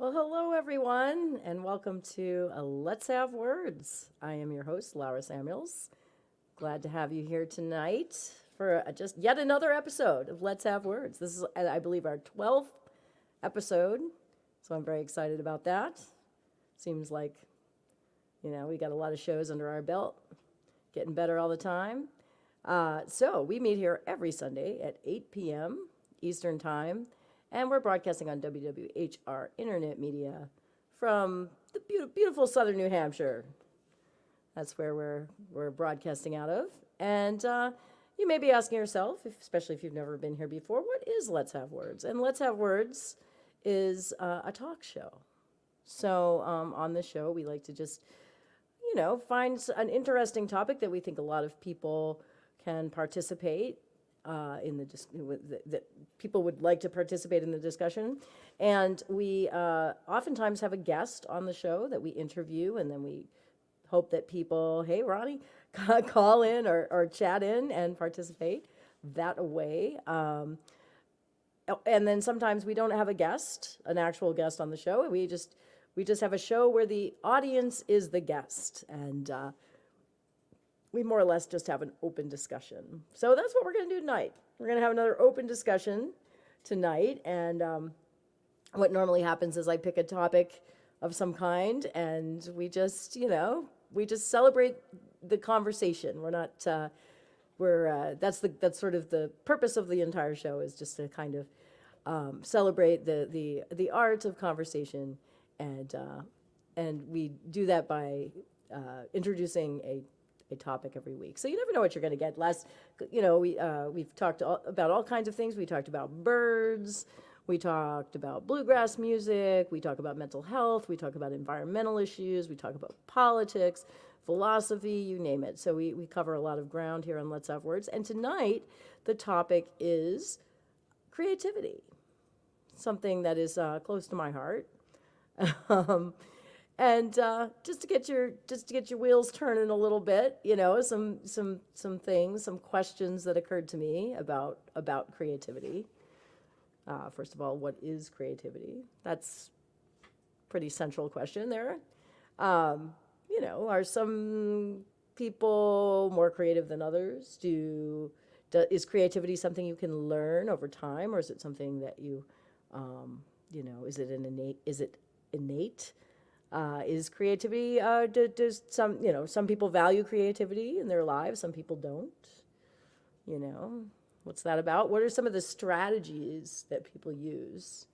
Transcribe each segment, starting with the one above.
Well, hello everyone, and welcome to Let's Have Words. I am your host, Lara Samuels. Glad to have you here tonight for just yet another episode of Let's Have Words. This is, I believe, our 12th episode, so I'm very excited about that. Seems like, we got a lot of shows under our belt, getting better all the time. So we meet here every Sunday at 8 p.m. Eastern Time, and we're broadcasting on WWHR Internet Media from the beautiful southern New Hampshire. That's where we're broadcasting out of. And you may be asking yourself, especially if you've never been here before, what is Let's Have Words? And Let's Have Words is a talk show. So on the show, we like to just, find an interesting topic that we think a lot of people can participate that people would like to participate in the discussion. And we oftentimes have a guest on the show that we interview, and then we hope that people, hey, Ronnie, call in or chat in and participate that way. And then sometimes we don't have a guest, an actual guest on the show. We just have a show where the audience is the guest, and we more or less just have an open discussion. So that's what we're going to do tonight. We're going to have another open discussion tonight, and what normally happens is I pick a topic of some kind, and we just celebrate the conversation. We're not that's sort of the purpose of the entire show, is just to kind of celebrate the art of conversation, and we do that by introducing a topic every week. So you never know what you're going to get. We've talked about all kinds of things. We talked about birds. We talked about bluegrass music. We talk about mental health. We talk about environmental issues. We talk about politics, philosophy, you name it. So we cover a lot of ground here on Let's Have Words. And tonight, the topic is creativity, something that is close to my heart. And just to get your wheels turning a little bit, some things, some questions that occurred to me about creativity. First of all, what is creativity? That's a pretty central question there. Are some people more creative than others? Is creativity something you can learn over time, or is it something that is it innate? Is creativity, does some people value creativity in their lives, some people don't. What's that about? What are some of the strategies that people use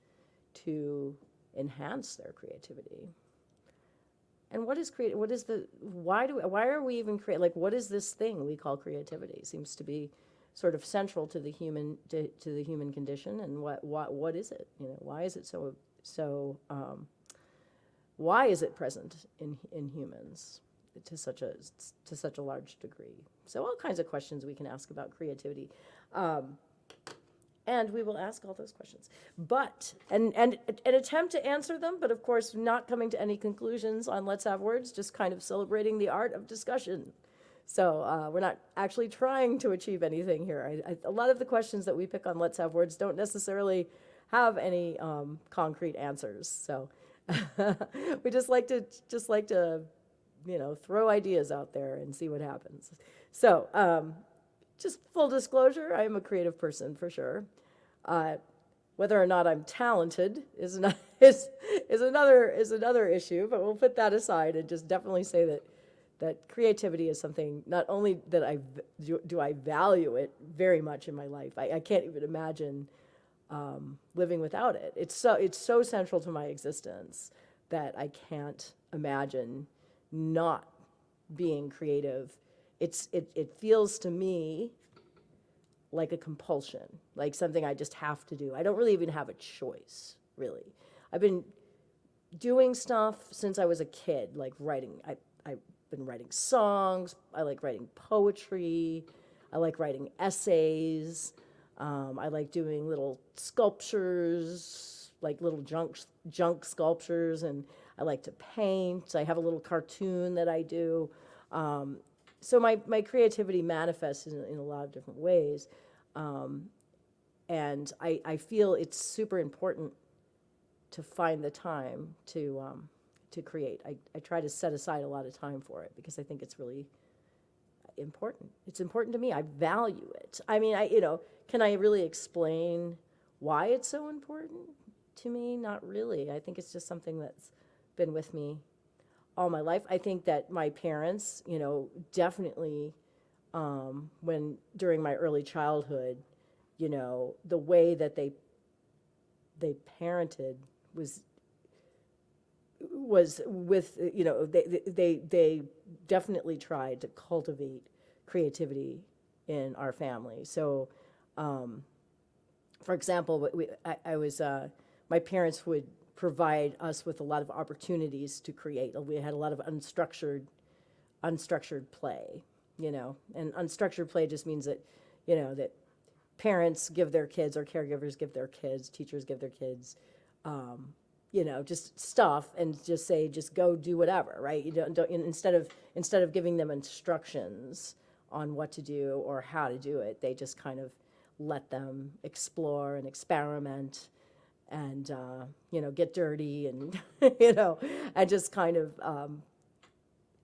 to enhance their creativity? And what is why are we even what is this thing we call creativity? It seems to be sort of central to the human condition, and what is it? Why is it so why is it present in humans to such a large degree? So all kinds of questions we can ask about creativity, and we will ask all those questions, but and attempt to answer them. But of course, not coming to any conclusions on Let's Have Words, just kind of celebrating the art of discussion. So we're not actually trying to achieve anything here. A lot of the questions that we pick on Let's Have Words don't necessarily have any concrete answers. So. We just like to throw ideas out there and see what happens. So just full disclosure, I am a creative person for sure. Whether or not I'm talented is another issue, but we'll put that aside and just definitely say that creativity is something not only that I value it very much in my life. I can't even imagine living without it. It's so central to my existence that I can't imagine not being creative. It feels to me like a compulsion, like something I just have to do. I don't really even have a choice, really. I've been doing stuff since I was a kid, like writing. I've been writing songs. I like writing poetry. I like writing essays. I like doing little sculptures, like little junk sculptures, and I like to paint. I have a little cartoon that I do. So my creativity manifests in a lot of different ways. And I feel it's super important find the time to create. I try to set aside a lot of time for it because I think it's really important. It's important to me. I value it. I mean, can I really explain why it's so important to me? Not really. I think it's just something that's been with me all my life. I think that my parents, definitely, during my early childhood, the way that they parented was with, they definitely tried to cultivate creativity in our family. So, for example, my parents would provide us with a lot of opportunities to create. We had a lot of unstructured play, and unstructured play just means that, that parents give their kids, or caregivers give their kids, teachers give their kids, just stuff, and just say, just go do whatever, right? You don't instead of giving them instructions on what to do or how to do it, they just kind of let them explore and experiment and get dirty and and just kind of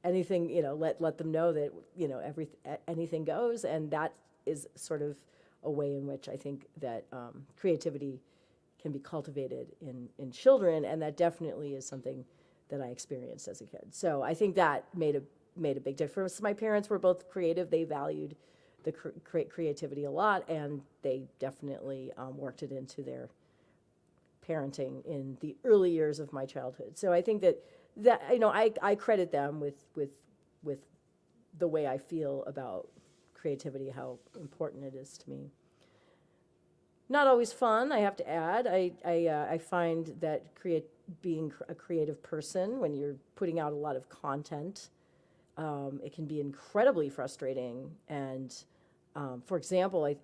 anything, let them know that anything goes, and that is sort of a way in which I think that creativity can be cultivated in children, and that definitely is something that I experienced as a kid. So I think that made a big difference. My parents were both creative. They valued the creativity a lot, and they definitely worked it into their parenting in the early years of my childhood. So I think that I credit them with the way I feel about creativity, how important it is to me. Not always fun, I have to add. I find that being a creative person, when you're putting out a lot of content, it can be incredibly frustrating. And for example, I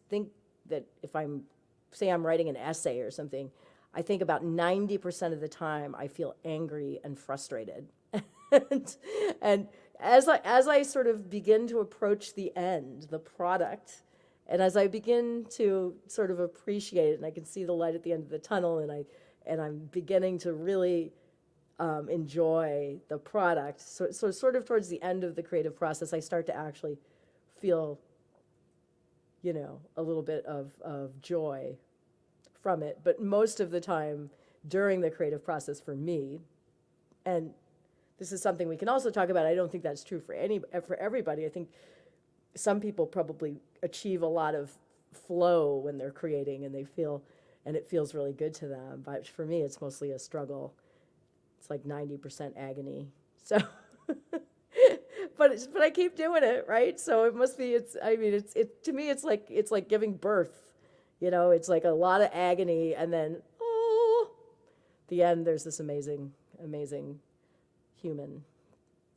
think that if I'm writing an essay or something, I think about 90% of the time I feel angry and frustrated. and as I sort of begin to approach the end, the product, and as I begin to sort of appreciate it, and I can see the light at the end of the tunnel, and I'm beginning to really enjoy the product. So sort of towards the end of the creative process, I start to actually feel, a little bit of joy from it. But most of the time during the creative process for me, and this is something we can also talk about, I don't think that's true for everybody. I think some people probably achieve a lot of flow when they're creating, and it feels really good to them. But for me, it's mostly a struggle. It's like 90% agony. So, but I keep doing it, right? So it must be. To me, it's like giving birth. It's like a lot of agony, and then the end. There's this amazing human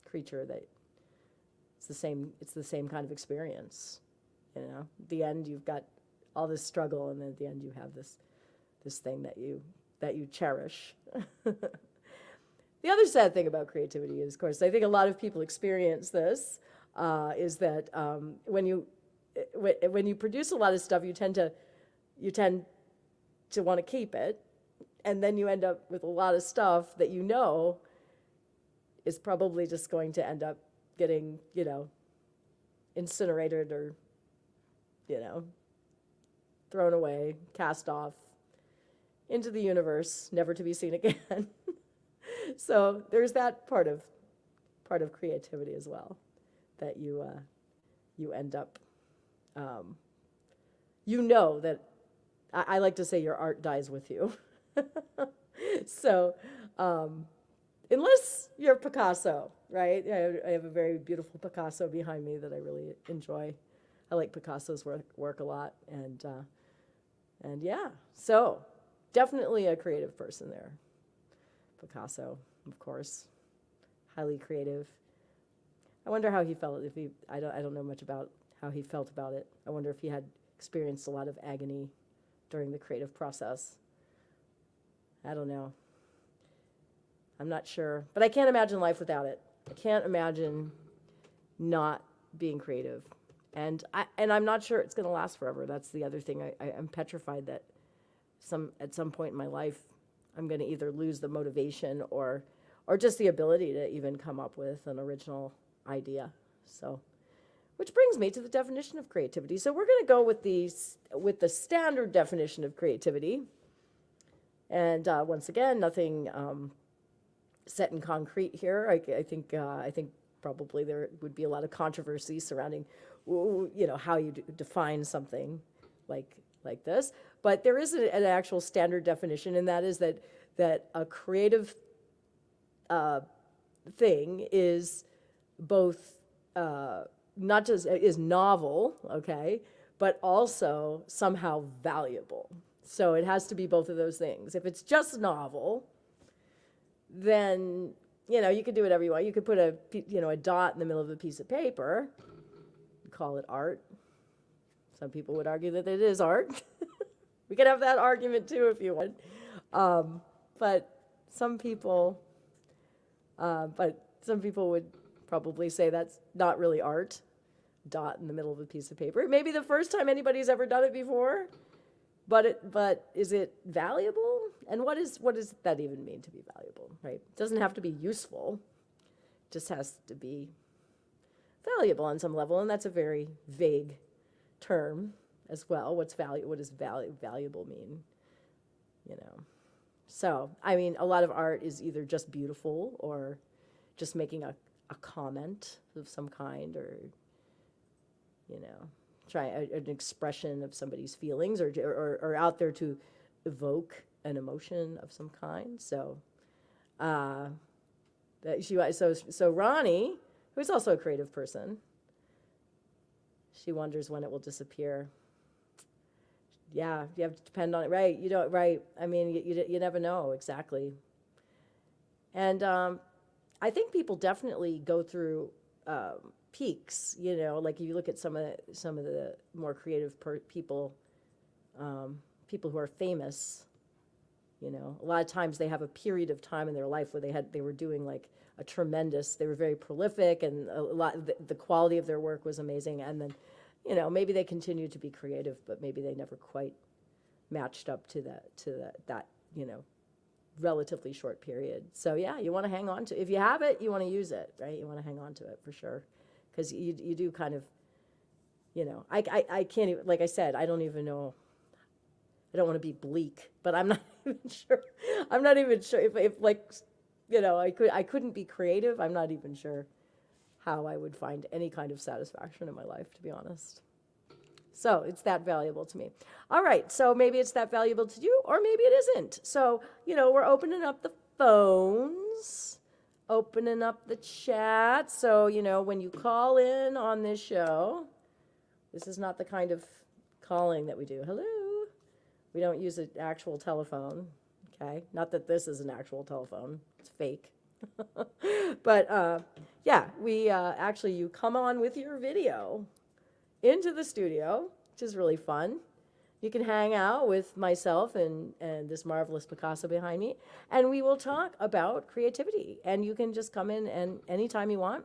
creature that it's the same kind of experience. At the end, you've got all this struggle, and then at the end, you have this thing that you cherish. The other sad thing about creativity is, of course, I think a lot of people experience this, is that when you produce a lot of stuff, you tend to want to keep it, and then you end up with a lot of stuff that is probably just going to end up getting, incinerated or, thrown away, cast off into the universe, never to be seen again. So there's that part of creativity as well, that you end up, that I like to say your art dies with you. So, unless you're Picasso, right? I have a very beautiful Picasso behind me that I really enjoy. I like Picasso's work a lot, and yeah, so definitely a creative person there. Picasso, of course, highly creative. I wonder how he felt. I don't know much about how he felt about it. I wonder if he had experienced a lot of agony during the creative process. I don't know. I'm not sure, but I can't imagine life without it. I can't imagine not being creative, and I'm not sure it's going to last forever. That's the other thing. I'm petrified that at some point in my life, I'm going to either lose the motivation or just the ability to even come up with an original idea. So, which brings me to the definition of creativity. So we're going to go with the standard definition of creativity. And once again, nothing set in concrete here. I think probably there would be a lot of controversy surrounding, how you define something like this. But there is an actual standard definition, and that is that a creative thing is both not just is novel, okay, but also somehow valuable. So it has to be both of those things. If it's just novel, then you could do whatever you want. You could put a dot in the middle of a piece of paper, call it art. Some people would argue that it is art. We could have that argument too if you want. But some people would probably say that's not really art. Dot in the middle of a piece of paper. It may be the first time anybody's ever done it before, but is it valuable? And what does that even mean to be valuable, right? It doesn't have to be useful. It just has to be valuable on some level, and that's a very vague term as well. What does valuable mean? So, I mean, a lot of art is either just beautiful or just making a comment of some kind, or, try an expression of somebody's feelings, or out there to evoke an emotion of some kind. So, so Ronnie, who's also a creative person, she wonders when it will disappear. Yeah, you have to depend on it, right? Right. I mean, you never know exactly. And I think people definitely go through peaks. Like if you look at some of the more creative people, people who are famous. A lot of times they have a period of time in their life where they were doing like they were very prolific, and the quality of their work was amazing, and then. Maybe they continued to be creative, but maybe they never quite matched up to that relatively short period. So yeah, you want to hang on to, if you have it, you want to use it, right? You want to hang on to it for sure, because you do kind of, I can't even, like I said, I don't even know. I don't want to be bleak, but I'm not even sure. I'm not even sure if like, I couldn't be creative. I'm not even sure how I would find any kind of satisfaction in my life, to be honest. So it's that valuable to me. All right, so maybe it's that valuable to you, or maybe it isn't. So, we're opening up the phones, opening up the chat. So, when you call in on this show, this is not the kind of calling that we do. Hello. We don't use an actual telephone, okay? Not that this is an actual telephone. It's fake. But yeah, we actually, you come on with your video into the studio, which is really fun. You can hang out with myself and this marvelous Picasso behind me, and we will talk about creativity. And you can just come in and anytime you want.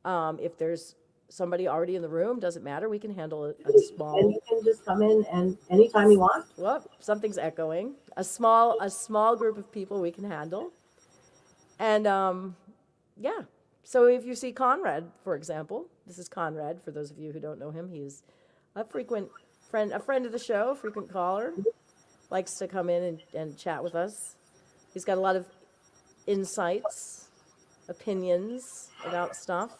If there's somebody already in the room, doesn't matter. We can handle a small. And you can just come in and anytime you want. Whoop, something's echoing. A small group of people we can handle. And yeah, so if you see Conrad, for example, this is Conrad, for those of you who don't know him, he's a frequent friend, a friend of the show, frequent caller, likes to come in and chat with us. He's got a lot of insights, opinions about stuff.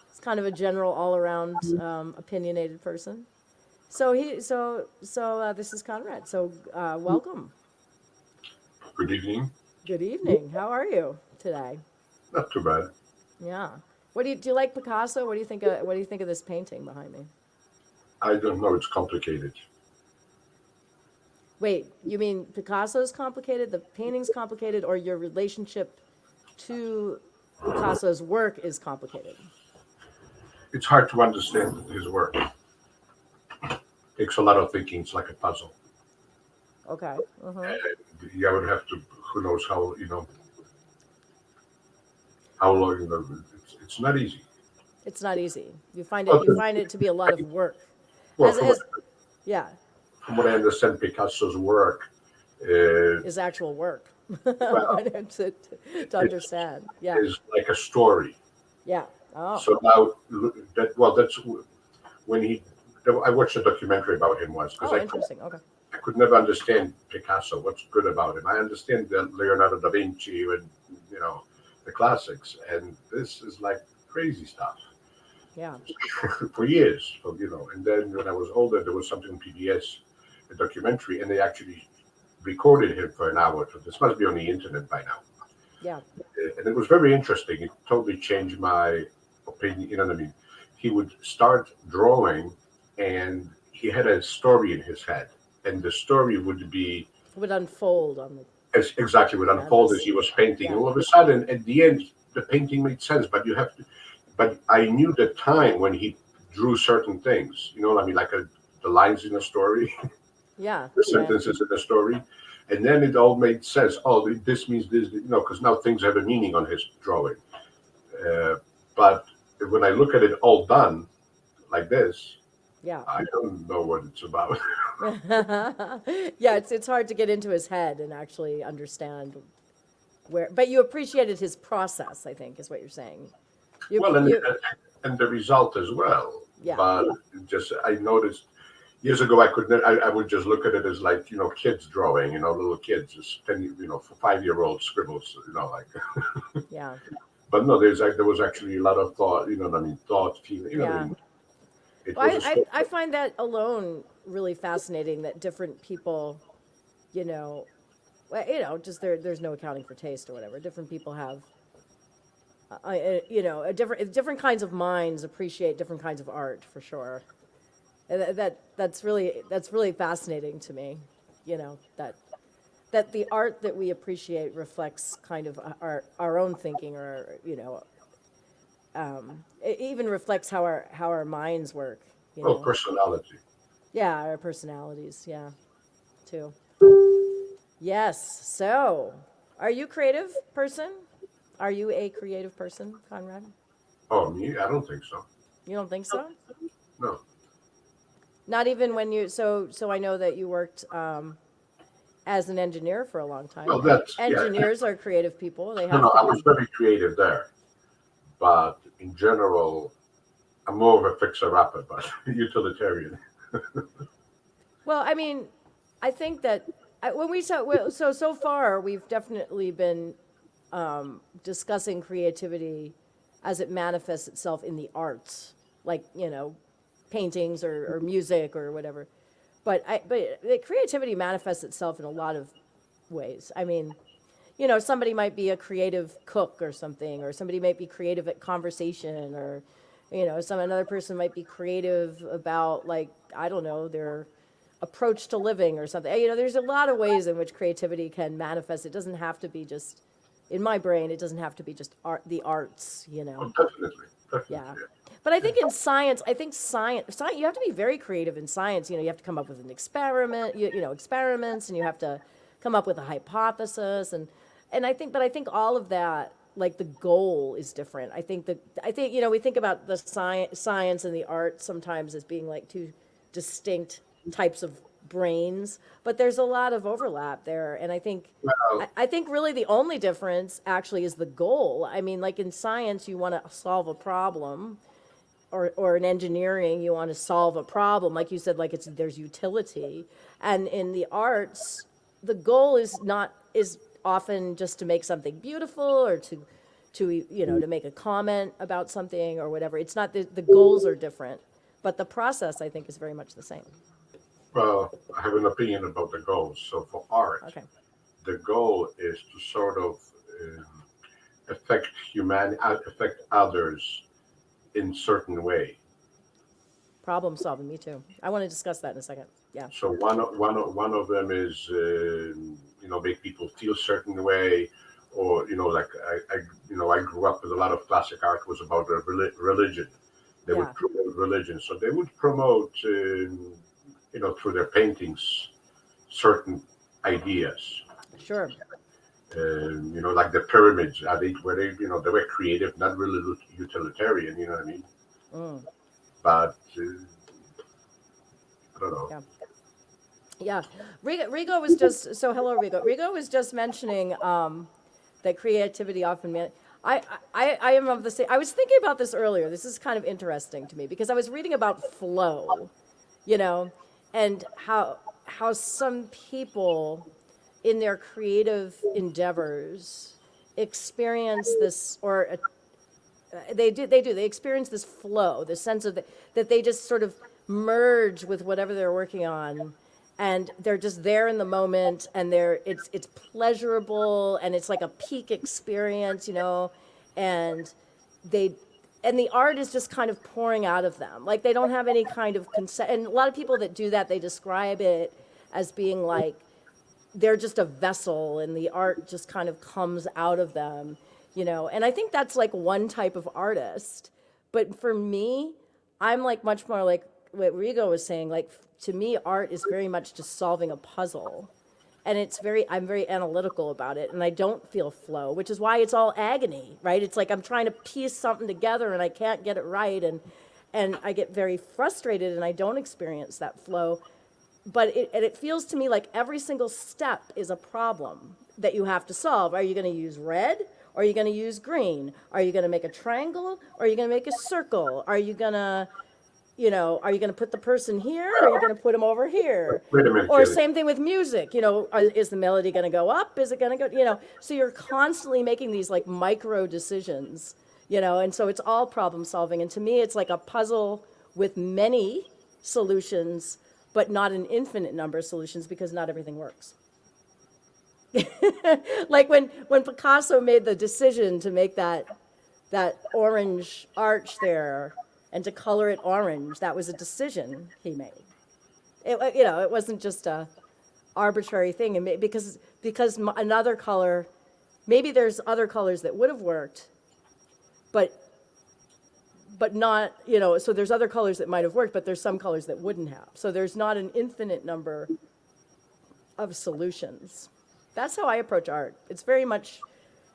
He's kind of a general, all-around, opinionated person. So this is Conrad. So welcome. Good evening. Good evening. How are you today? Not too bad. Yeah. Do you like Picasso? What do you think of this painting behind me? I don't know. It's complicated. Wait, you mean Picasso's complicated, the painting's complicated, or your relationship to Picasso's work is complicated? It's hard to understand his work. Takes a lot of thinking. It's like a puzzle. Okay. You would have to. Who knows how? How long? It's not easy. It's not easy. You find it to be a lot of work. Well, Yeah. from what I understand, Picasso's work, His actual work. well, To understand. Yeah. is like a story. Yeah. Oh. So now that's when I watched a documentary about him once because Oh, interesting. Okay. I could never understand Picasso. What's good about him? I understand that Leonardo da Vinci and the classics, and this is like crazy stuff Yeah. for years. And then when I was older, there was something on PBS, a documentary, and they actually recorded him for an hour. So this must be on the internet by now. Yeah. And it was very interesting. It totally changed my opinion. You know what I mean? He would start drawing, and he had a story in his head, and the story would be Would unfold on the exactly would unfold as canvas. he was painting. Yeah. And all of a sudden, at the end, the painting made sense. But you have to. But I knew the time when he drew certain things. You know what I mean? Like the lines in a story, Yeah. the Yeah. sentences in the story. And then it all made sense. Oh, this means this, because now things have a meaning on his drawing. But when I look at it all done like this, Yeah. I don't know what it's about. Yeah, it's hard to get into his head and actually understand where, but you appreciated his process, I think, is what you're saying. You, Well, you, and the result as well. yeah, But just I noticed years ago I would just look at it as like kids drawing, little kids, just 5-year-old scribbles, like. yeah, But no, there was actually a lot of thought. You know what I mean? Thought, feeling. You know what I yeah. mean? It Well, was a story. I find that alone really fascinating that different people, just there's no accounting for taste or whatever. Different people have, a different kinds of minds appreciate different kinds of art for sure. And that's really fascinating to me, that the art that we appreciate reflects kind of our own thinking, or it even reflects how our minds work. Well, personality. Yeah, our personalities. Yeah, too. Yes. So, are you a creative person? Are you a creative person, Conrad? Oh, me? I don't think so. You don't think so? No. Not even when you. So I know that you worked as an engineer for a long time. Well, that's Engineers are creative people. They No, have no. to I was be. very creative there, but in general, I'm more of a fixer-upper, but utilitarian. Well, I mean, I think that when we saw so far we've definitely been discussing creativity as it manifests itself in the arts, like paintings or music or whatever. But the creativity manifests itself in a lot of ways. I mean, somebody might be a creative cook or something, or somebody might be creative at conversation, or another person might be creative about, like, I don't know, their approach to living or something. There's a lot of ways in which creativity can manifest. It doesn't have to be just, in my brain, it doesn't have to be just the arts. Oh, definitely. Yeah. But I think in science, science, you have to be very creative in science. You have to come up with an experiment, experiments, and you have to come up with a hypothesis, and I think all of that, like, the goal is different. I think we think about the science and the art sometimes as being like two distinct types of brains, but there's a lot of overlap there, and I think Well, I think really the only difference actually is the goal. I mean, like in science, you want to solve a problem, or in engineering, you want to solve a problem, like you said, like there's utility, and in the arts, the goal is often just to make something beautiful, or to to make a comment about something or whatever. It's not the goals are different, but the process, I think, is very much the same. well, I have an opinion about the goals. So for art, Okay. the goal is to sort of affect affect others in certain way. Problem solving, me too. I want to discuss that in a second. Yeah. So one of them is make people feel certain way, or like I grew up with a lot of classic art was about religion. They Yeah. would promote religion, so they would promote through their paintings certain ideas. Sure. Like the pyramids, they were creative, not really utilitarian. You know what I mean? Mm. But I don't know. Yeah. I, Yeah, Rigo was just so hello, Rigo. Rigo was just mentioning that creativity often I am of the same. I was thinking about this earlier. This is kind of interesting to me because I was reading about flow, you know, and how some people in their creative endeavors experience this they experience this flow, this sense of that they just sort of merge with whatever they're working on, and they're just there in the moment, and it's pleasurable, and it's like a peak experience, and they and the art is just kind of pouring out of them, like they don't have any kind of consent. And a lot of people that do that, they describe it as being like they're just a vessel and the art just kind of comes out of them, and I think that's like one type of artist. But for me, I'm like much more like what Rigo was saying. Like, to me, art is very much just solving a puzzle, and I'm very analytical about it, and I don't feel flow, which is why it's all agony, right? It's like I'm trying to piece something together and I can't get it right, and I get very frustrated and I don't experience that flow. But it feels to me like every single step is a problem that you have to solve. Are you going to use red? Or are you going to use green? Are you going to make a triangle? Or are you going to make a circle? Are you going to, put the person here? Or are you going to put them over here? Wait a minute, Or Kelly. same thing with music. Is the melody going to go up? Is it going to go? So you're constantly making these like micro decisions. And so it's all problem solving. And to me, it's like a puzzle with many solutions, but not an infinite number of solutions, because not everything works. Like when Picasso made the decision to make that orange arch there and to color it orange, that was a decision he made. It wasn't just a arbitrary thing, and because another color, maybe there's other colors that would have worked, but not, so there's other colors that might have worked, but there's some colors that wouldn't have. So there's not an infinite number of solutions. That's how I approach art. It's very much,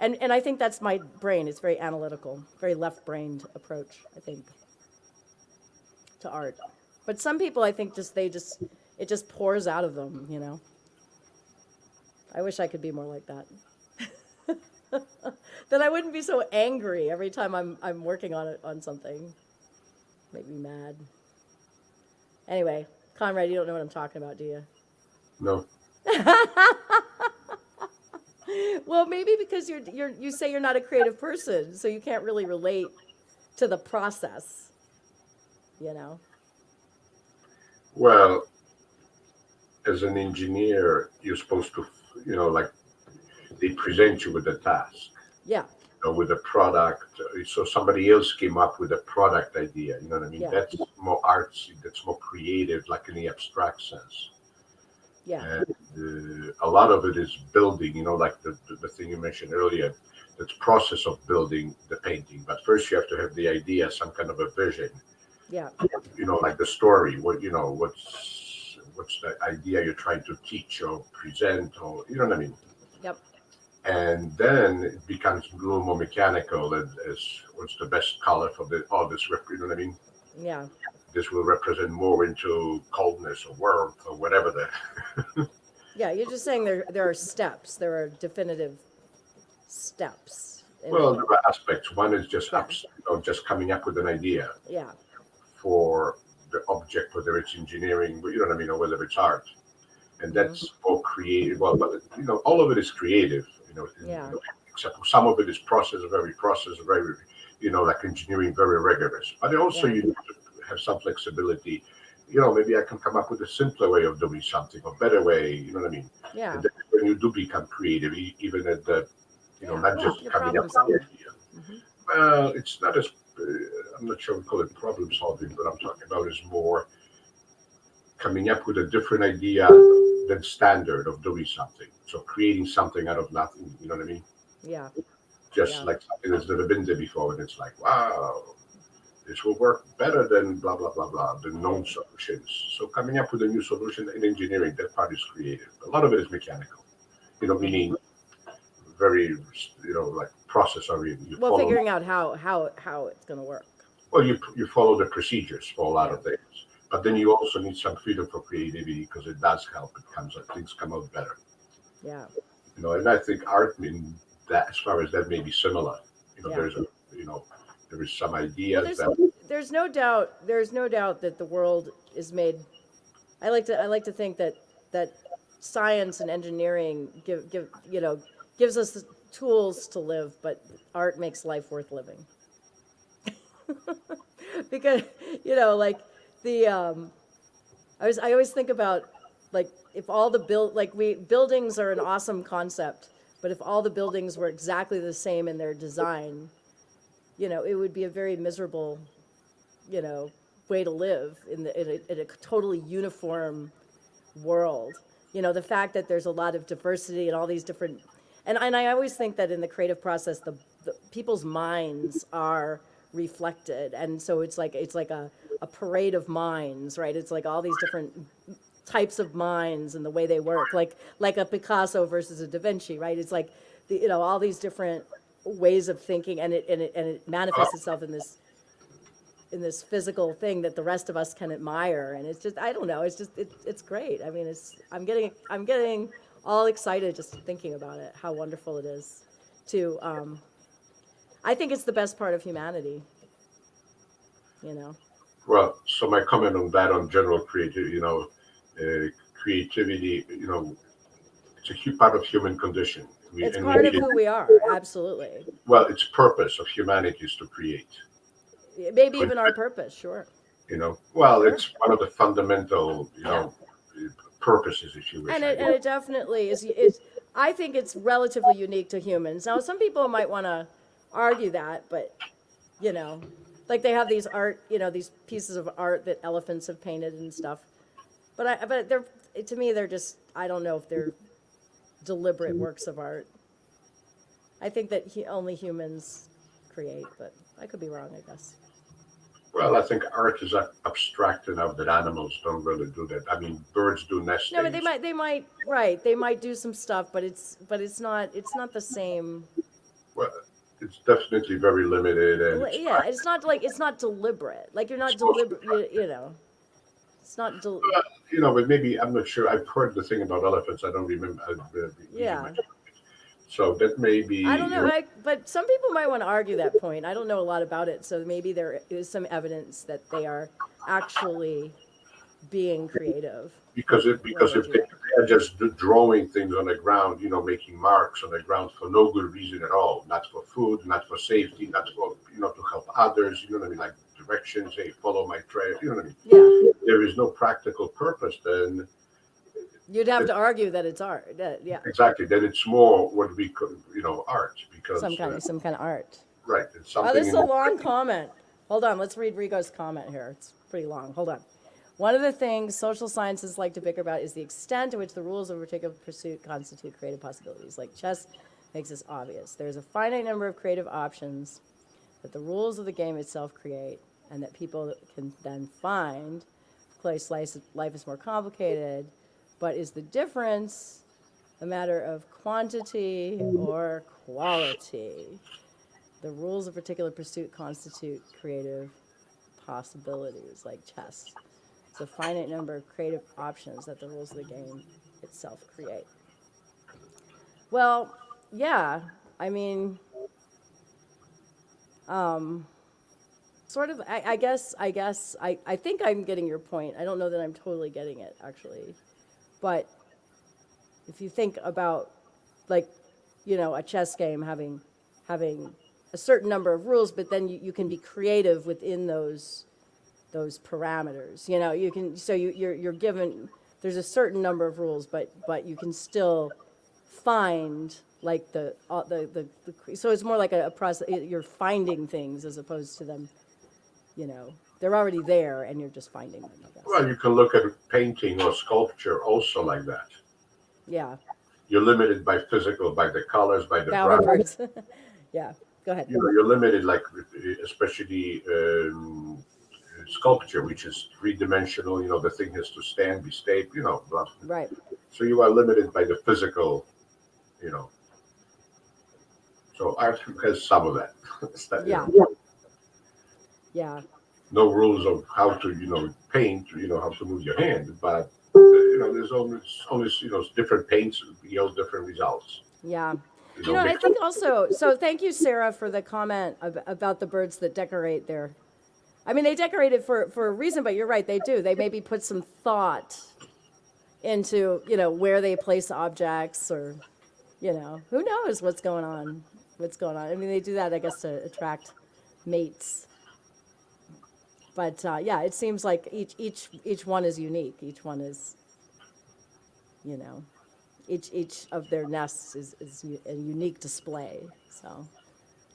and I think that's my brain. It's very analytical, very left-brained approach, I think, to art. But some people, I think, it just pours out of them. I wish I could be more like that. Then I wouldn't be so angry every time I'm working on something. Make me mad. Anyway, Conrad, you don't know what I'm talking about, do you? No. Well, maybe because you say you're not a creative person, so you can't really relate to the process. Well, as an engineer, you're supposed to, like they present you with a task, Yeah. with a product. So somebody else came up with a product idea. You know what I mean? Yeah. That's more artsy. That's more creative, like in the abstract sense. Yeah. And a lot of it is building. Like the thing you mentioned earlier. That's process of building the painting. But first, you have to have the idea, some kind of a vision. Yeah. Like the story. What's the idea you're trying to teach or present, or you know what I mean? Yep. And then it becomes a little more mechanical as what's the best color for this, you know what I mean? Yeah. This will represent more into coldness or warmth or whatever the. Yeah, you're just saying there are steps. There are definitive steps. Well, there are aspects. One is just Yeah. just coming up with an idea Yeah. for the object, whether it's engineering, you know what I mean, or whether it's art. And that's all creative. Well, but all of it is creative. Yeah. Except for some of it is very, like engineering, very rigorous. But also Yeah. you need to have some flexibility. Maybe I can come up with a simpler way of doing something, or better way. You know what I mean? Yeah. And then when you do become creative, even at the, Yeah. not just You're coming up problem with the idea. Well, it's not as. I'm not sure we call it problem solving, but I'm talking about is more coming up with a different idea than standard of doing something. So creating something out of nothing, you know what I mean? Yeah. Just Yeah. like something that's never been there before, and it's like, wow, this will work better than blah blah blah blah, the known solutions. So coming up with a new solution in engineering, that part is creative. A lot of it is mechanical, meaning very, like process oriented. Well, figuring out how it's going to work. Well, you follow the procedures for a lot of things. but then you also need some freedom for creativity because it does help. Things come out better. Yeah. And I think art, in that, as far as that, may be similar. Yeah. There is some ideas Well, there's no doubt that the world is made. I like to think that science and engineering gives us the tools to live, but art makes life worth living. Because like the I always think about, like, if all the buildings are an awesome concept, but if all the buildings were exactly the same in their design, it would be a very miserable, way to live in a totally uniform world. The fact that there's a lot of diversity and all these different, and I always think that in the creative process, the people's minds are reflected, and so it's like a parade of minds, right? It's like all these different types of minds and the way they work, like a Picasso versus a Da Vinci, right? It's like all these different ways of thinking, and it manifests itself in this physical thing that the rest of us can admire, and it's just, I don't know, it's great. I mean, I'm getting all excited just thinking about it, how wonderful it is to I think it's the best part of humanity. Well, so my comment on that, on general creativity, creativity, it's a huge part of human condition. It's part of who we are, absolutely. Well, it's purpose of humanity is to create. Maybe even our purpose, sure. Well, sure. It's one of the fundamental, purposes, if you wish. And it definitely is. I think it's relatively unique to humans. Now, some people might want to argue that, but like they have these these pieces of art that elephants have painted and stuff. But they're, to me, they're just, I don't know if they're deliberate works of art. I think that only humans create, but I could be wrong, I guess. Well, I think art is abstract enough that animals don't really do that. I mean, birds do nesting. No, but they might, right? They might do some stuff, but it's not the same. Well, it's definitely very limited, and it's not deliberate. Like you're not deliberate. It's not. But maybe, I'm not sure. I've heard the thing about elephants. I don't remember. Yeah. So that may be. I don't know, but some people might want to argue that point. I don't know a lot about it, so maybe there is some evidence that they are actually being creative. Because if they are just drawing things on the ground, making marks on the ground for no good reason at all, not for food, not for safety, not for to help others, what I mean, like directions, hey, follow my trail, what I mean. Yeah. There is no practical purpose, then. You'd have to argue that it's art. Yeah. Exactly. Then it's more what we could, art, because some kind of art. Right. It's something. Oh, this is a long comment. Hold on. Let's read Rico's comment here. It's pretty long. Hold on. One of the things social sciences like to bicker about is the extent to which the rules of a particular pursuit constitute creative possibilities. Like chess makes this obvious. There's a finite number of creative options that the rules of the game itself create, and that people can then find. Of course, life is more complicated. But is the difference a matter of quantity or quality? The rules of particular pursuit constitute creative possibilities, like chess. It's a finite number of creative options that the rules of the game itself create. Well, yeah, I mean, sort of, I guess, I think I'm getting your point. I don't know that I'm totally getting it, actually. But if you think about, like, a chess game having a certain number of rules, but then you can be creative within those parameters. You can, so you're given, there's a certain number of rules, but you can still find like so it's more like a process. You're finding things as opposed to them, they're already there, and you're just finding them, I guess. Well, you can look at painting or sculpture also like that. Yeah. You're limited by the colors, by the browns. Yeah, go ahead. You're limited, like, especially sculpture, which is three-dimensional. The thing has to stand, be stable, blah. Right. So you are limited by the physical, So art has some of that. Yeah. Yeah. no rules of how to, paint, how to move your hand, but there's always, different paints yield different results. Yeah. You know, I make, think also, so thank you, Sarah, for the comment about the birds that decorate their, I mean, they decorate it for a reason, but you're right, they do. They maybe put some thought into, where they place objects or, who knows what's going on. I mean, they do that, I guess, to attract mates. But yeah, it seems like each one is unique. Each one is, you know, each of their nests is a unique display. So,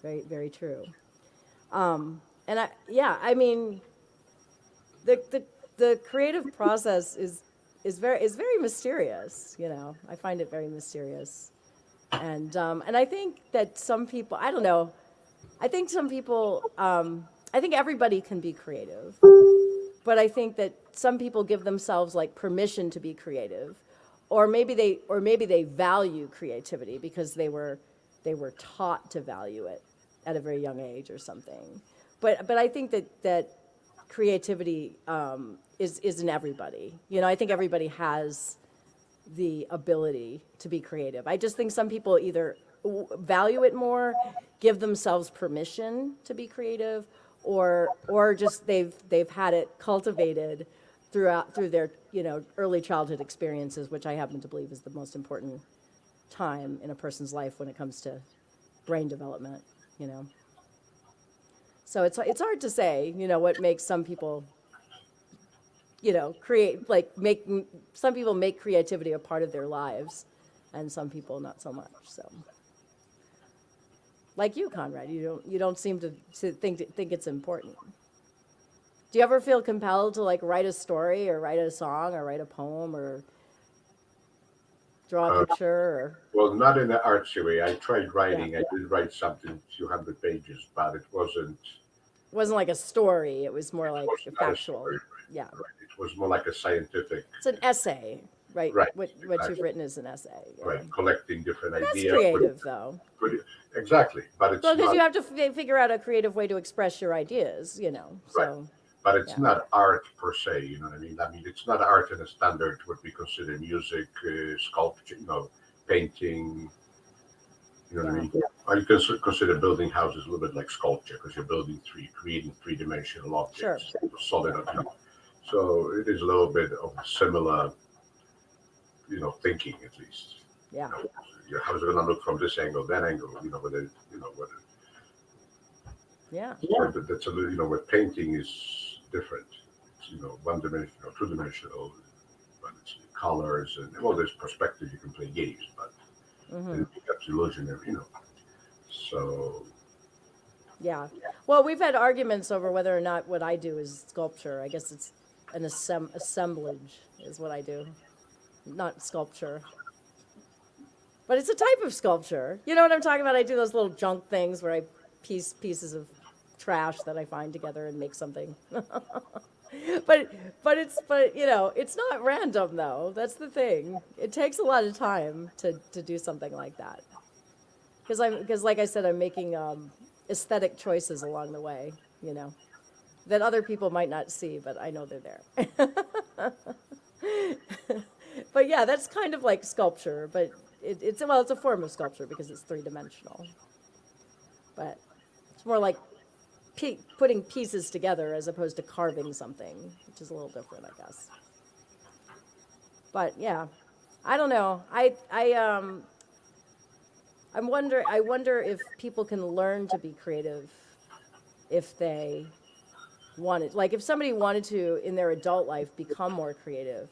very very true. And I mean, the creative process is very mysterious. I find it very mysterious, and I think that some people, I don't know, I think some people, I think everybody can be creative, but I think that some people give themselves like permission to be creative, or maybe they value creativity because they were taught to value it at a very young age or something. But I think that creativity is in everybody. I think everybody has the ability to be creative. I just think some people either value it more, give themselves permission to be creative, or just they've had it cultivated through their early childhood experiences, which I happen to believe is the most important time in a person's life when it comes to brain development. So it's hard to say what makes some people create, like some people make creativity a part of their lives, and some people not so much. So, like you, Conrad, you don't seem to think it's important. Do you ever feel compelled to like write a story or write a song or write a poem or draw a picture? Or... Well, not in the artsy way. I tried writing. Yeah. I did write something, a few hundred pages, but it wasn't. It wasn't like a story. It was more like factual. Story, right? Yeah. Right. It was more like a scientific. It's an essay, right? Right. What you've written is an essay. Yeah. Right. Collecting different ideas. That's creative, though. Exactly, but it's because you have to figure out a creative way to express your ideas, So. Right. But it's not art per se. You know what I mean? I mean, it's not art in a standard what we consider music, sculpture, painting. You know what I mean? You can consider building houses a little bit like sculpture because you're creating three-dimensional objects, solid. So it is a little bit of similar, thinking at least. Yeah. How's it going to look from this angle, that angle? Whether. Yeah. That's a little. With painting is different. It's one-dimensional, two-dimensional, but it's colors and there's perspective. You can play games, but. Mm-hmm. It becomes illusionary, So. Yeah. Well, we've had arguments over whether or not what I do is sculpture. I guess it's an assemblage is what I do, not sculpture. But it's a type of sculpture. You know what I'm talking about? I do those little junk things where I piece pieces of trash that I find together and make something. But it's not random though. That's the thing. It takes a lot of time to do something like that. Because like I said, I'm making aesthetic choices along the way, that other people might not see, but I know they're there. But yeah, that's kind of like sculpture, but it's a form of sculpture because it's three-dimensional. But it's more like putting pieces together as opposed to carving something, which is a little different, I guess. But yeah, I don't know. I wonder if people can learn to be creative if they wanted, like if somebody wanted to in their adult life become more creative.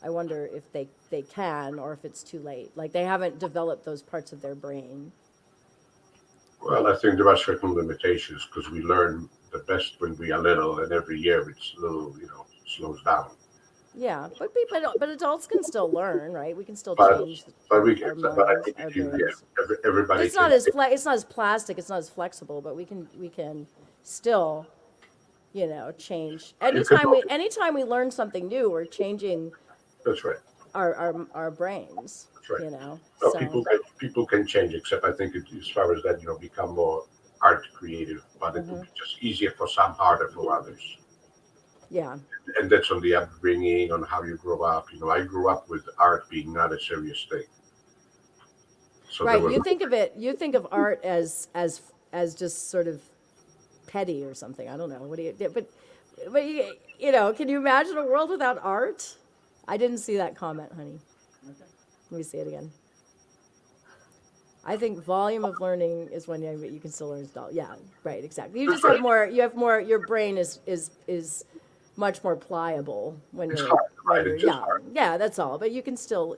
I wonder if they can, or if it's too late. Like they haven't developed those parts of their brain. Well, I think there are certain limitations because we learn the best when we are little, and every year it's a little, slows down. Yeah, but adults can still learn, right? We can still change. But I think everybody. It's not as it's not as plastic. It's not as flexible. But we can still, change. Anytime we learn something new, we're changing. That's right. Our brains. That's right. So people can change, except I think as far as that, become more art creative, but it would be just easier for some, harder for others. Yeah. And that's on the upbringing, on how you grow up. I grew up with art being not a serious thing. So there Right. was You think of art as just sort of petty or something. I don't know. What do you, but can you imagine a world without art? I didn't see that comment, honey. Let me see it again. I think volume of learning is when you can still learn adult. Yeah, right, exactly. You just have more. You have more. Your brain is much more pliable when it's you're hard, right? when you're It's just young. hard. Yeah, that's all. But you can still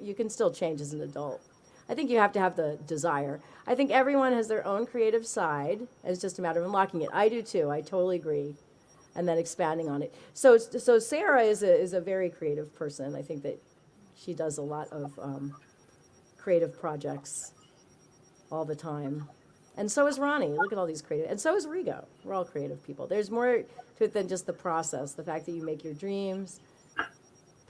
change as an adult. I think you have to have the desire. I think everyone has their own creative side. It's just a matter of unlocking it. I do too. I totally agree. And then expanding on it. So Sarah is a very creative person. I think that she does a lot of creative projects all the time. And so is Ronnie. Look at all these creative. And so is Rigo. We're all creative people. There's more to it than just the process. The fact that you make your dreams.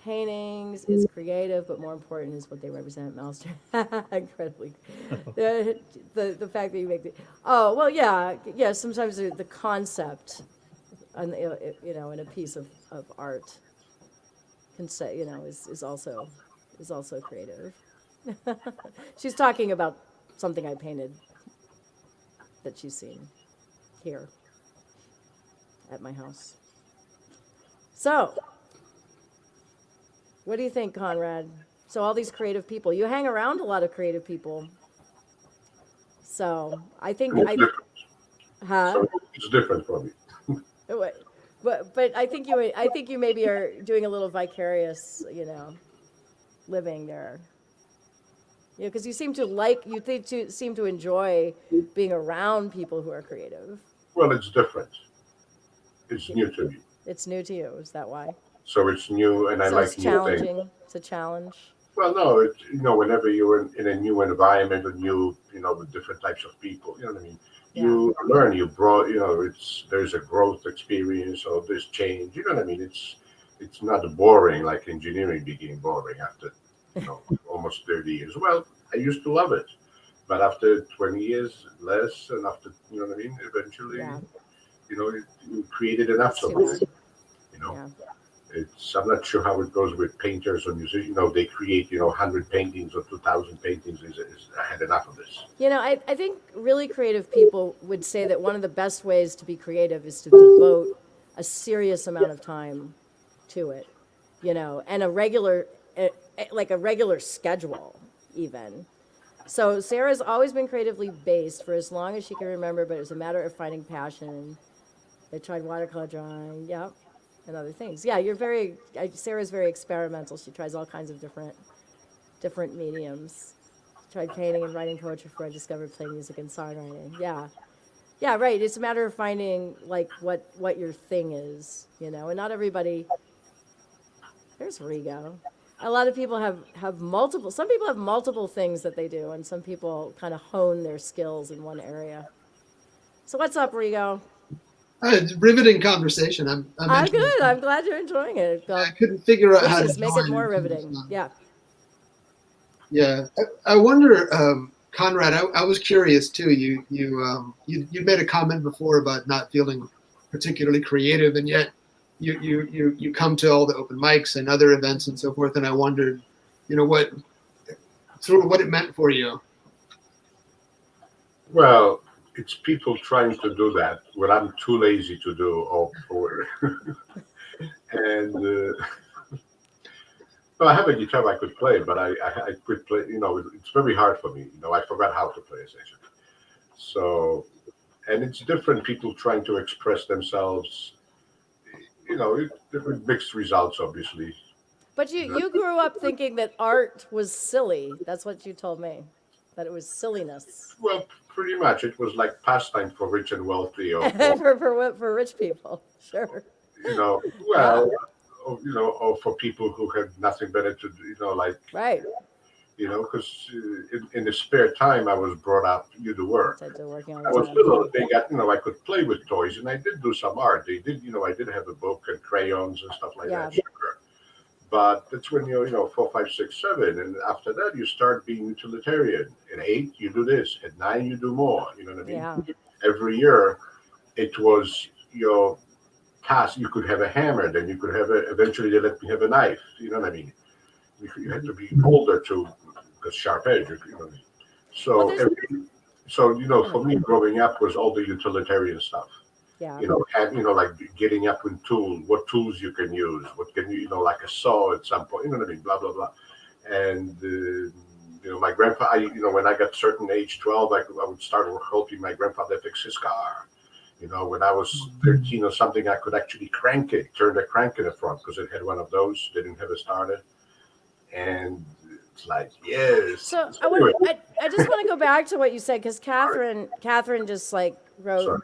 Paintings is creative, but more important is what they represent. Master, incredibly. The fact that you make the. Oh well, yeah. Sometimes the concept, and in a piece of art, can say is also creative. She's talking about something I painted that she's seen here at my house. So, what do you think, Conrad? So all these creative people, you hang around a lot of creative people. So I think It's different. huh? So it's different for me. But I think you maybe are doing a little vicarious, living there. Because you seem to enjoy being around people who are creative. Well, it's different. It's new to me. It's new to you. Is that why? So it's new, and I So like it's new things. challenging. It's a challenge. Well, no, whenever you're in a new environment, with different types of people, you know what I mean. Yeah. You learn, there's a growth experience, or there's change. You know what I mean. It's not boring like engineering became boring after almost 30 years. Well, I used to love it, but after 20 years less, and after eventually, Yeah. you created enough It's of too it. bad. You know. Yeah. I'm not sure how it goes with painters or musicians. They create 100 paintings or 2,000 paintings. I had enough of this. I think really creative people would say that one of the best ways to be creative is to devote a serious amount of time to it, and like a regular schedule even. So Sarah's always been creatively based for as long as she can remember, but it's a matter of finding passion. They tried watercolor drawing, yep, and other things. Yeah, Sarah's very experimental. She tries all kinds of different mediums. Tried painting and writing poetry before I discovered playing music and songwriting. Yeah, right. It's a matter of finding like what your thing is, and not everybody. There's Rigo. A lot of people have multiple. Some people have multiple things that they do, and some people kind of hone their skills in one area. So what's up, Rigo? It's riveting conversation. I'm good. I'm glad you're enjoying it. I couldn't figure out how to Make it join more until riveting. just now. Yeah. Yeah, I wonder, Conrad. I was curious too. You made a comment before about not feeling particularly creative, and yet you come to all the open mics and other events and so forth. And I wondered, what it meant for you. Well, it's people trying to do that what I'm too lazy to do, or and. Well, I have a guitar I could play, but I quit play. It's very hard for me. I forgot how to play essentially. So, and it's different people trying to express themselves. With mixed results, obviously. But you grew up thinking that art was silly. That's what you told me, that it was silliness. Well, pretty much, it was like pastime for rich and wealthy, or for rich people, sure. well, or for people who had nothing better to do. Right. Because in the spare time I was brought up, you do work. Working all I the was time. little. They got, I could play with toys, and I did do some art. They did, I did have a book and crayons and stuff like that. Sure. But that's when you're, 4, 5, 6, 7, and after that you start being utilitarian. At 8, you do this. At 9, you do more. You know what I mean? Yeah. every year it was your task. You could have a hammer, then you could have eventually they let me have a knife. You know what I mean? You had to be older to, because sharp edge. You know what I mean? Well, So, for me, growing up was all the utilitarian stuff. yeah. Like getting up in tool, what tools you can use, what can like a saw at some point. You know what I mean? Blah blah blah. And my grandpa. When I got certain age, 12, I would start helping my grandfather fix his car. When I was 13 or something, I could actually crank it, turn the crank in the front because it had one of those. They didn't have a starter. And it's like, yes. So Anyway, I just want to go back to what you said, because Catherine just like wrote. sorry.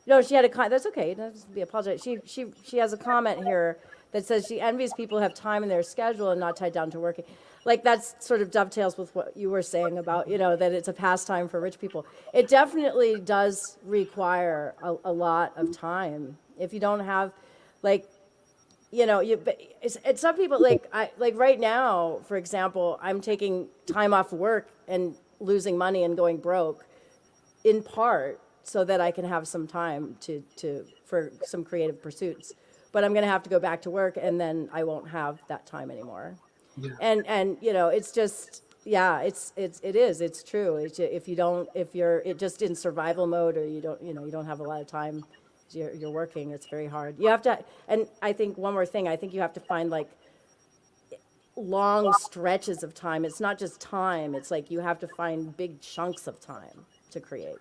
No, she had a comment. That's okay. Doesn't be apologize. She has a comment here that says she envies people who have time in their schedule and not tied down to working. Like, that's sort of dovetails with what you were saying about, that it's a pastime for rich people. It definitely does require a lot of time. If you don't have, like, it's some people, like right now, for example, I'm taking time off work and losing money and going broke, in part so that I can have some time for some creative pursuits. But I'm going to have to go back to work, and then I won't have that time anymore. Yeah. And it's just, yeah, it's true. If you're just in survival mode, or you don't have a lot of time, you're working, it's very hard. You have to, and I think one more thing, I think you have to find like long stretches of time. It's not just time, it's like you have to find big chunks of time to create,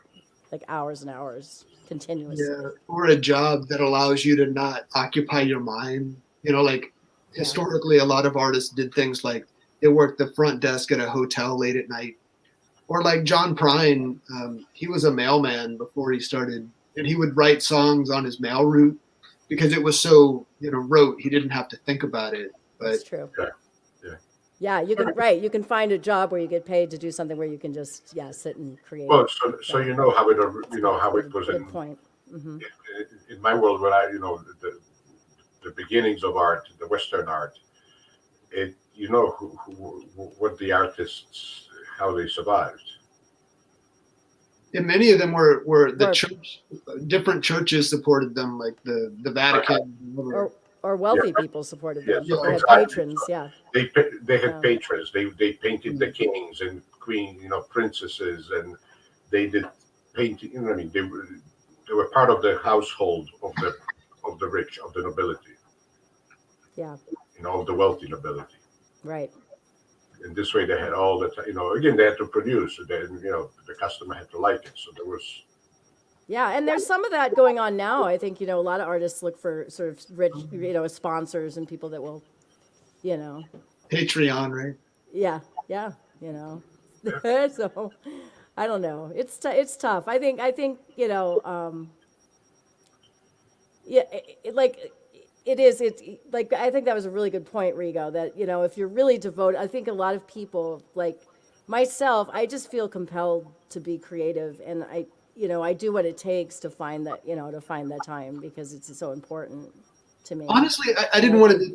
like hours and hours continuously. Yeah, or a job that allows you to not occupy your mind. Like historically, a lot of artists did things like they worked the front desk at a hotel late at night, or like John Prine, he was a mailman before he started, and he would write songs on his mail route because it was so rote. He didn't have to think about it. But That's true. Yeah. Yeah, you can find a job where you get paid to do something where you can just sit and create. Well, so how it was Good point. in my world, when the beginnings of art, the Western art, what the artists, how they survived. and many of them were the church, different churches supported them, like the Vatican. Or wealthy people supported them. Yeah, so They had exactly. patrons, yeah. They had Yeah. patrons. They painted the kings and queen, princesses, and they did painting. You know what I mean? They were part of the household of the rich, of the nobility. Yeah, Of the wealthy nobility. right. And this way, they had all the again, they had to produce. Then the customer had to like it. So there was. Yeah, and there's some of that going on now. I think, a lot of artists look for sort of rich, sponsors and people that will, Patreon, right? yeah. So, I don't know. It's tough. I think, yeah, it is. It's like, I think that was a really good point, Rigo, that, if you're really devoted, I think a lot of people, like myself, I just feel compelled to be creative, and I do what it takes to find that, to find that time, because it's so important to me. Honestly, I didn't want to be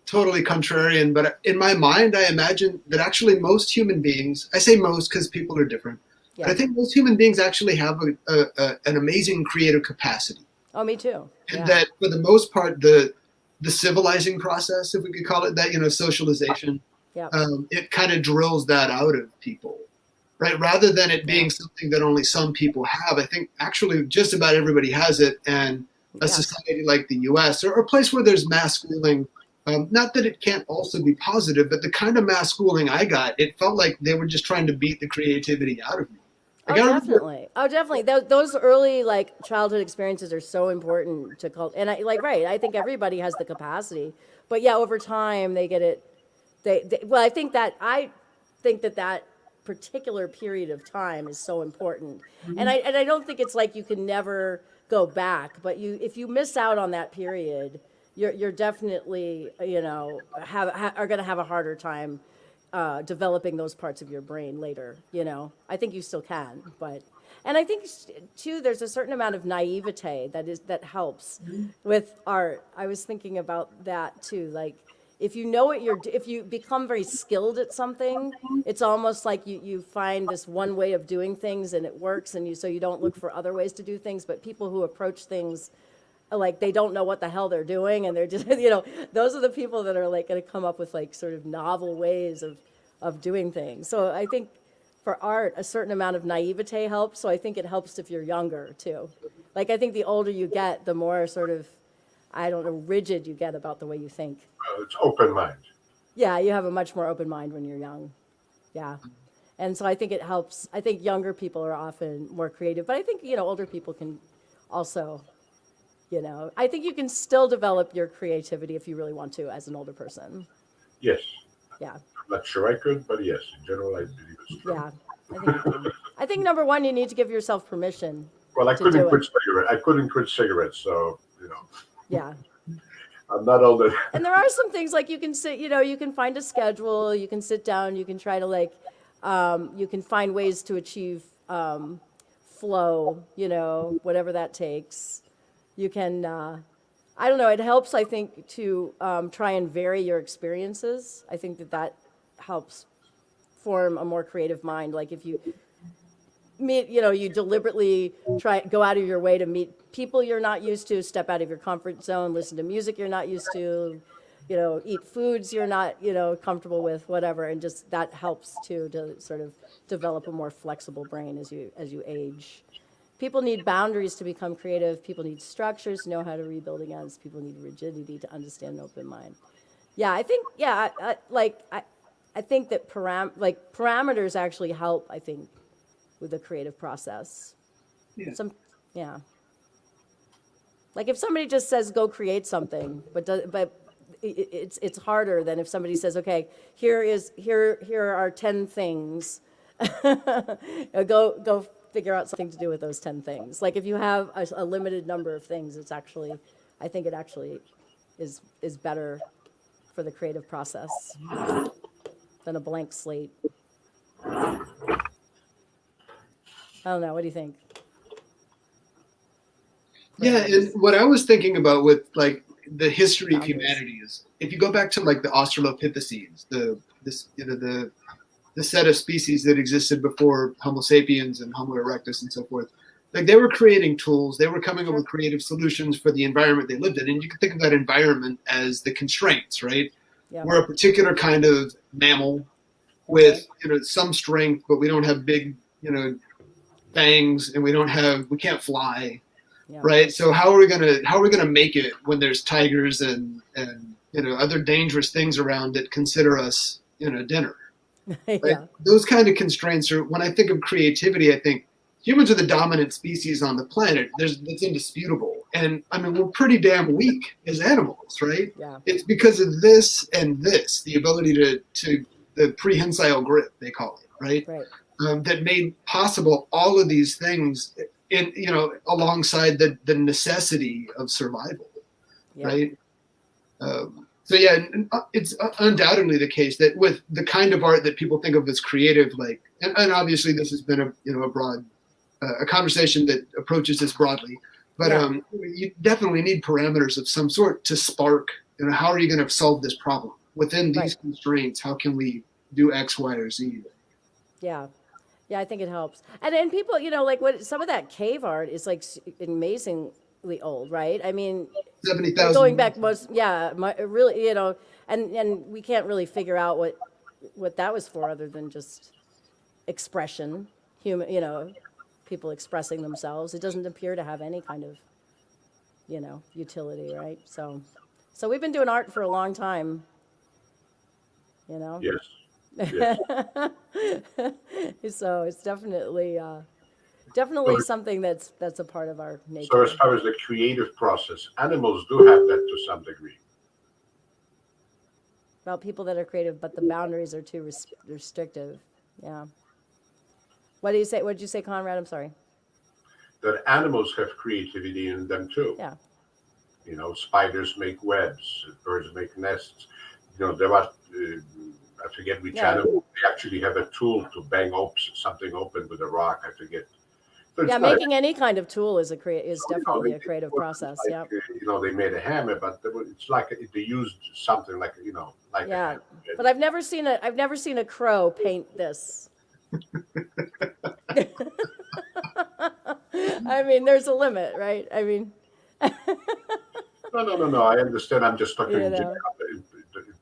totally contrarian, but in my mind, I imagine that actually most human beings, I say most because people are different, Yeah. but I think most human beings actually have an amazing creative capacity. Oh, me too. And Yeah. that for the most part, the civilizing process, if we could call it that, socialization, Yeah. It kind of drills that out of people. Right, rather than it being something that only some people have, I think actually just about everybody has it, and a society like the U.S. or a place where there's mass schooling, not that it can't also be positive, but the kind of mass schooling I got, it felt like they were just trying to beat the creativity out of me. Definitely. Those early childhood experiences are so important to cultivate. And I think everybody has the capacity, but yeah, over time they get it. I think that particular period of time is so important, and I don't think it's like you can never go back, but if you miss out on that period, you're definitely are going to have a harder time developing those parts of your brain later. I think you still can, and I think too there's a certain amount of naivete that helps with art. I was thinking about that too, like if you know what if you become very skilled at something, it's almost like you find this one way of doing things and it works, and so you don't look for other ways to do things. But people who approach things like they don't know what the hell they're doing, and they're just, those are the people that are like going to come up with like sort of novel ways of doing things. So I think for art, a certain amount of naivete helps. So I think it helps if you're younger too. Like I think the older you get, the more sort of, I don't know, rigid you get about the way you think. It's open mind. Yeah, you have a much more open mind when you're young. Yeah. And so I think it helps. I think younger people are often more creative, but I think, older people can also, I think you can still develop your creativity if you really want to as an older person. Yes. Yeah. I'm not sure I could, but yes, in general, I believe it's true. Yeah. I think you can. I think number one, you need to give yourself permission. Well, I to couldn't do quit it. cigarettes. I couldn't quit cigarettes, so Yeah. I'm not all that. And there are some things like you can sit, you can find a schedule, you can sit down, you can try to you can find ways to achieve flow, whatever that takes. You can, I don't know, it helps, I think, to try and vary your experiences. I think that helps form a more creative mind. Like if you meet, you deliberately go out of your way to meet people you're not used to, step out of your comfort zone, listen to music you're not used to, eat foods you're not, comfortable with, whatever. And just that helps too, to sort of develop a more flexible brain as you age. People need boundaries to become creative. People need structures to know how to rebuild against. People need rigidity to understand an open mind. Yeah, I think, I think that parameters actually help, I think, with the creative process. Yeah. Like if somebody just says go create something, but it's harder than if somebody says, okay, here are 10 things. Go figure out something to do with those 10 things. Like if you have a limited number of things, I think it actually is better for the creative process than a blank slate. I don't know. What do you think? Yeah, and what I was thinking about with like the history of humanity is, if you go back to like the Australopithecines, the set of species that existed before Homo sapiens and Homo erectus and so forth, like they were creating tools, they were coming up with creative solutions for the environment they lived in, and you can think of that environment as the constraints, right? Yeah. We're a particular kind of mammal with some strength, but we don't have big fangs, and we can't fly. Yeah. Right. So how are we gonna make it when there's tigers and other dangerous things around that consider us dinner? Yeah. Like, those kind of constraints are, when I think of creativity, I think humans are the dominant species on the planet. That's indisputable. And I mean, we're pretty damn weak as animals, right? Yeah. It's because of this and this, the ability to the prehensile grip, they call it, right? Right. That made possible all of these things alongside the necessity of survival, Yeah. right? So yeah, it's undoubtedly the case that with the kind of art that people think of as creative, like, and obviously this has been a broad, a conversation that approaches this broadly, but you definitely need parameters of some sort to spark. How are you going to solve this problem within these constraints? How can we do X, Y, or Z? Yeah. Yeah, I think it helps. And people, like some of that cave art is like amazingly old, right? I mean, 70,000 going back really, and we can't really figure out what that was for other than just expression, people expressing themselves. It doesn't appear to have any kind of, utility, right? So we've been doing art for a long time, Yes. Yes. So it's definitely something that's a part of our nature. So as far as the creative process, animals do have that to some degree. About people that are creative, but the boundaries are too restrictive. Yeah. What do you say? What did you say, Conrad? I'm sorry. That animals have creativity in them too. Yeah. Spiders make webs, birds make nests. There was, I forget which animal, they actually have a tool to bang something open with a rock. I forget. So it's Yeah, not- making any kind of tool is definitely a it creative wasn't process. like, Yeah. They made a hammer, but it's like they used something like like a Yeah, hammer. but I've never seen a crow paint this. I mean, there's a limit, right? I mean, No. I understand. I'm just talking. You know.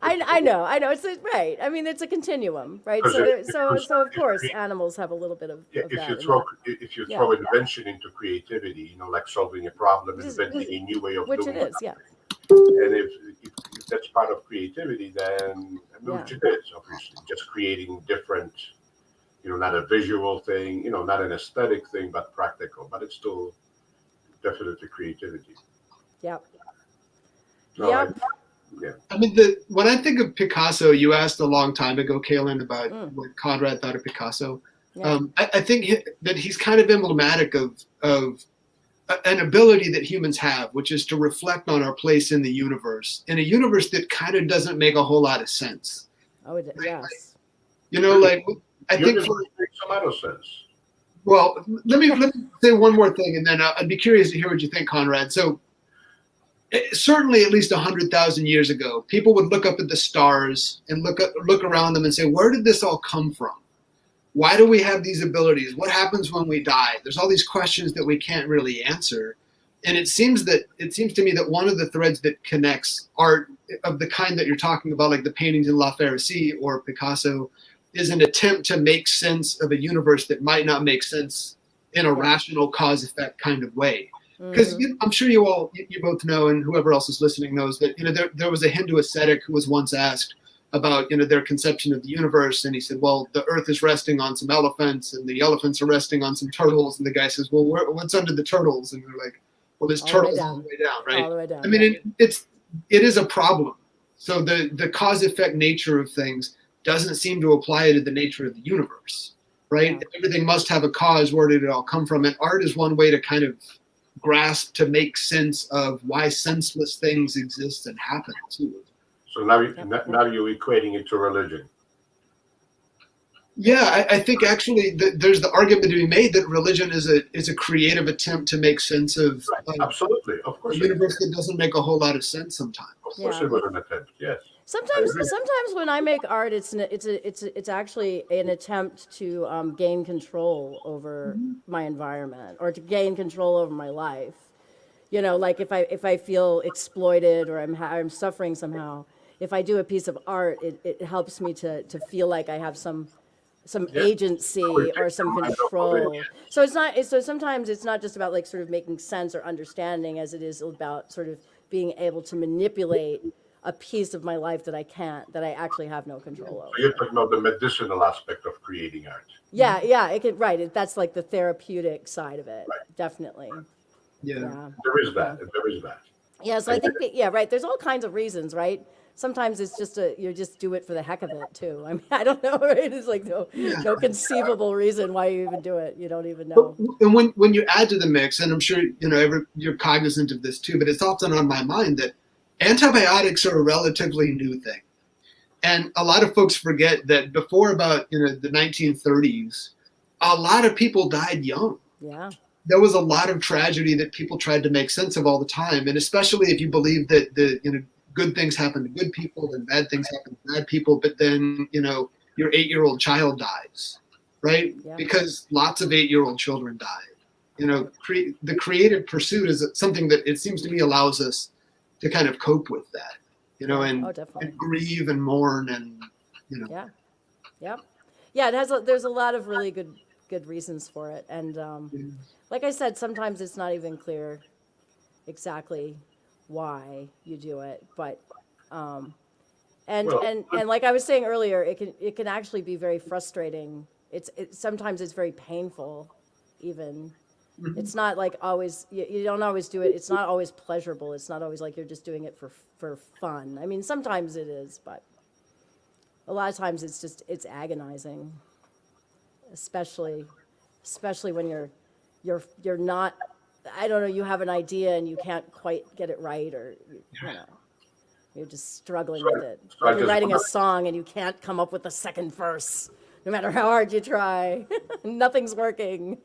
I know, it's right. I mean, it's a continuum, right? So so of course animals have a little bit of Yeah, that. And if you Yeah. throw invention into creativity, like solving a problem, Which is- inventing a new way of which doing it is, yeah. And if that's part of creativity, then which Yeah. it is, obviously, just creating different, not a visual thing, not an aesthetic thing, but practical. But it's still definitely creativity. Yep. No, Yep. I mean, when I think of Picasso, you asked a long time ago, Kaylin, about what Conrad thought of Picasso. Yeah. I think that he's kind of emblematic of an ability that humans have, which is to reflect on our place in the universe, in a universe that kind of doesn't make a whole lot of sense. Yes. Like I think. Universe makes a lot of sense. Well, let me say one more thing, and then I'd be curious to hear what you think, Conrad. So, certainly, at least 100,000 years ago, people would look up at the stars and look around them and say, "Where did this all come from? Why do we have these abilities? What happens when we die?" There's all these questions that we can't really answer, and it seems to me that one of the threads that connects art of the kind that you're talking about, like the paintings in La Pharisee or Picasso, is an attempt to make sense of a universe that might not make sense in a rational cause-effect kind of way. Because I'm sure you both know, and whoever else is listening knows that there was a Hindu ascetic who was once asked about their conception of the universe, and he said, "Well, the Earth is resting on some elephants, and the elephants are resting on some turtles." And the guy says, "Well, what's under the turtles?" And they're like, "Well, there's turtles all the way down, right?" All the way down. I mean, it is a problem. So the cause-effect nature of things doesn't seem to apply to the nature of the universe, right? Yeah. Everything must have a cause. Where did it all come from? And art is one way to kind of grasp, to make sense of why senseless things exist and happen too. So now you're equating it to religion. Yeah, I think actually there's the argument to be made that religion is a creative attempt to make sense of Absolutely, of course. a universe that doesn't make a whole lot of sense sometimes. Of course, it was an attempt. Yes. Sometimes when I make art, it's actually an attempt to gain control over my environment or to gain control over my life. Like if I feel exploited or I'm suffering somehow, if I do a piece of art, it helps me to feel like I have some agency or some control. So sometimes it's not just about like sort of making sense or understanding as it is about sort of being able to manipulate a piece of my life that I actually have no control over. So you're talking about the medicinal aspect of creating art. Yeah, it can, right. That's like the therapeutic side of it, definitely. Yeah. There is that. Yeah, so I think right. There's all kinds of reasons, right? Sometimes it's just you just do it for the heck of it too. I mean, I don't know, right? It's like no conceivable reason why you even do it. You don't even know. And when you add to the mix, and I'm sure you're cognizant of this too, but it's often on my mind that antibiotics are a relatively new thing, and a lot of folks forget that before about the 1930s, a lot of people died young. Yeah. There was a lot of tragedy that people tried to make sense of all the time, and especially if you believe that good things happen to good people and bad things happen to bad people, but then your 8-year-old child dies, right? Yeah. Because lots of 8-year-old children died. The creative pursuit is something that it seems to me allows us to kind of cope with that, and grieve and mourn and Yeah. Yep. Yeah, there's a lot of really good reasons for it, and like I said, sometimes it's not even clear exactly why you do it, but and like I was saying earlier, it can actually be very frustrating. Sometimes it's very painful, even. Mm-hmm. It's not like always you don't always do it. It's not always pleasurable. It's not always like you're just doing it for fun. I mean, sometimes it is, but a lot of times it's agonizing, especially when you're not. I don't know, you have an idea and you can't quite get it right, or you're just struggling with it. Like you're writing a song and you can't come up with a second verse, no matter how hard you try. Nothing's working.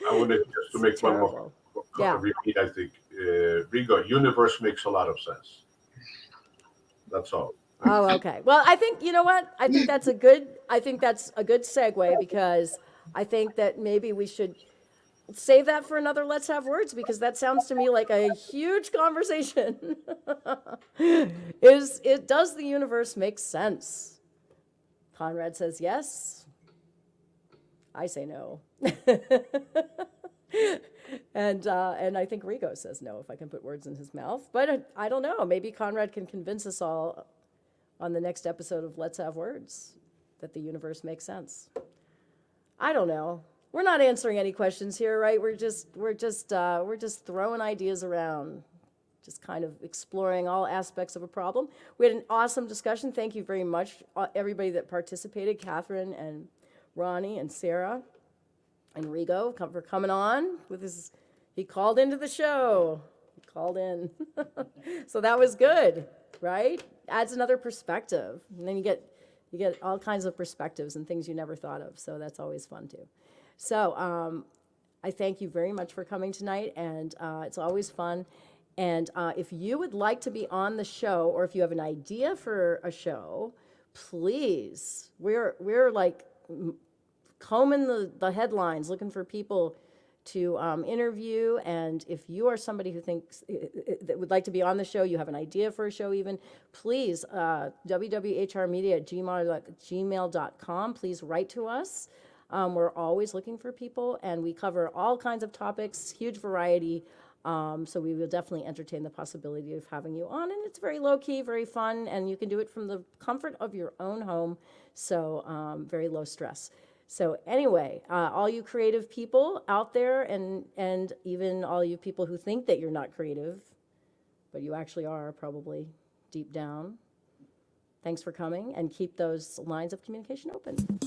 I wanted just to make one more Terrible. Yeah. repeat. I think Rigo, universe makes a lot of sense. That's all. Oh, okay. Well, I think, you know what? I think that's a good segue, because I think that maybe we should save that for another Let's Have Words, because that sounds to me like a huge conversation. Does the universe make sense? Conrad says yes. I say no. And I think Rigo says no, if I can put words in his mouth. But I don't know. Maybe Conrad can convince us all on the next episode of Let's Have Words that the universe makes sense. I don't know. We're not answering any questions here, right? We're just throwing ideas around, just kind of exploring all aspects of a problem. We had an awesome discussion. Thank you very much, everybody that participated, Catherine and Ronnie and Sarah and Rigo, for coming on with his. He called into the show. He called in, so that was good, right? Adds another perspective, and then you get all kinds of perspectives and things you never thought of. So that's always fun too. So I thank you very much for coming tonight, and it's always fun. And if you would like to be on the show, or if you have an idea for a show, please, we're like combing the headlines, looking for people to interview. And if you are somebody who thinks that would like to be on the show, you have an idea for a show even, please, wwhrmedia@gmail.com. Please write to us. We're always looking for people, and we cover all kinds of topics, huge variety. So we will definitely entertain the possibility of having you on. And it's very low-key, very fun, and you can do it from the comfort of your own home. So very low stress. So anyway, all you creative people out there, and even all you people who think that you're not creative, but you actually are probably deep down, thanks for coming, and keep those lines of communication open.